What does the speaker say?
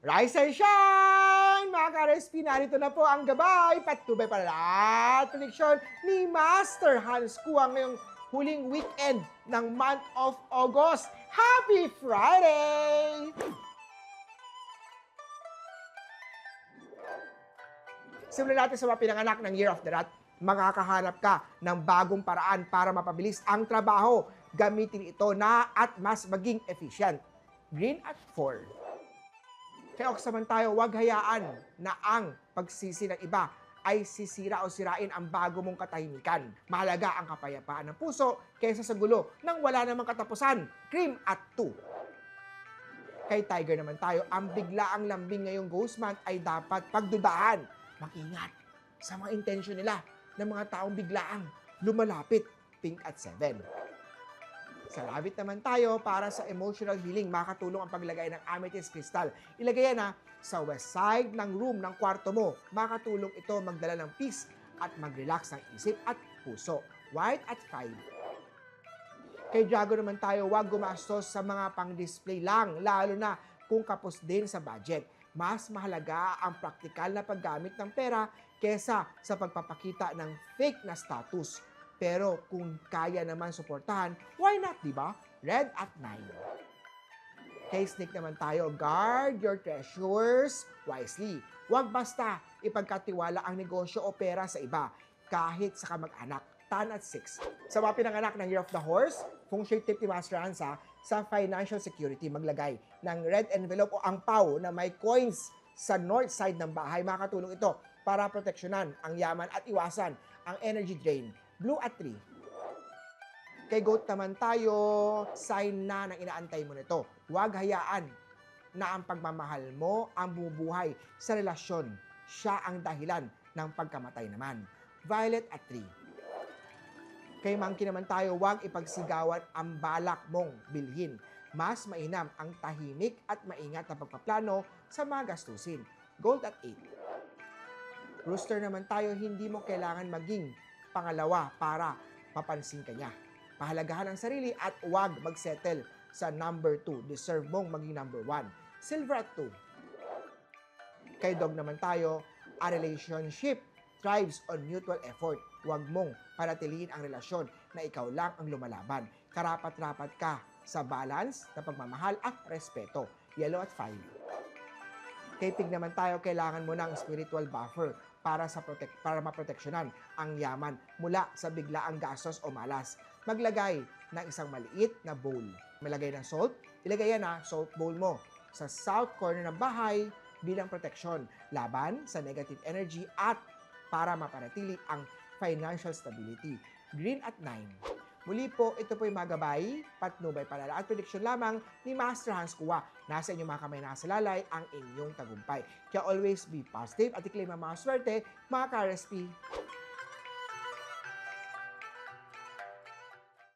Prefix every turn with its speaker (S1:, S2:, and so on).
S1: Rise and shine! Mga ka-RSP, narito na po ang gabay, patnubay pala at prediksyon ni Master Hans Kua ngayong huling weekend ng month of August. Happy Friday! Simulan natin sa mga pinanganak ng Year of the Rat. Makakahanap ka ng bagong paraan para mapabilis ang trabaho. Gamitin ito na at mas maging efficient. Green at 4. Kaya oksaman tayo, huwag hayaan na ang pagsisi ng iba ay sisira o sirain ang bago mong katahimikan. Mahalaga ang kapayapaan ng puso kaysa sa gulo nang wala namang katapusan. Cream at 2. Kay Tiger naman tayo, ang biglaang lambing ngayong Ghost Month ay dapat pagdudahan. Mag-ingat sa mga intensyon nila ng mga taong biglaang lumalapit. Pink at 7. Sa rabbit naman tayo, para sa emotional healing, makatulong ang paglagay ng amethyst crystal. Ilagay yan sa west side ng room ng kwarto mo. Makatulong ito magdala ng peace at mag-relax ng isip at puso. White at 5. Kay Drago naman tayo, huwag gumastos sa mga pang-display lang, lalo na kung kapos din sa budget. Mas mahalaga ang praktikal na paggamit ng pera kesa sa pagpapakita ng fake na status. Pero kung kaya naman suportahan, why not, di ba? Red at 9. Kay Snake naman tayo, guard your treasures wisely. Huwag basta ipagkatiwala ang negosyo o pera sa iba, kahit sa kamag-anak. Tan at 6. Sa mga pinanganak ng Year of the Horse, feng shui tip ni Master Hansa, sa financial security, maglagay ng red envelope o angpaw na may coins sa north side ng bahay. Makatulong ito para proteksyonan ang yaman at iwasan ang energy drain. Blue at 3. Kay Goat naman tayo, sign na ng inaantay mo nito. Huwag hayaan na ang pagmamahal mo ang bumubuhay sa relasyon. Siya ang dahilan ng pagkamatay naman. Violet at 3. Kay Monkey naman tayo, huwag ipagsigawan ang balak mong bilhin. Mas mainam ang tahimik at maingat na pagpaplano sa mga gastusin. Gold at 8. Rooster naman tayo, hindi mo kailangan maging pangalawa para mapansin ka niya. Pahalagahan ang sarili at huwag magsettle sa number 2. Deserve mong maging number 1. Silver at 2. Kay Dog naman tayo, a relationship thrives on mutual effort. Huwag mong panatilihin ang relasyon na ikaw lang ang lumalaban. Karapat-rapat ka sa balance na pagmamahal at respeto. Yellow at 5. Kay Pig naman tayo, kailangan mo ng spiritual buffer para maproteksyonan ang yaman mula sa biglaang gastos o malas. Maglagay ng isang maliit na bowl. Malagay ng salt, ilagay yan salt bowl mo sa south corner ng bahay bilang proteksyon laban sa negative energy at para mapanatili ang financial stability. Green at 9. Muli po, ito po yung magabay, patnubay palala at prediksyon lamang ni Master Hans Kua. Nasa inyong mga kamay nakasalalay ang inyong tagumpay. Kaya always be positive at i-claim ang mga swerte, mga ka-RSP.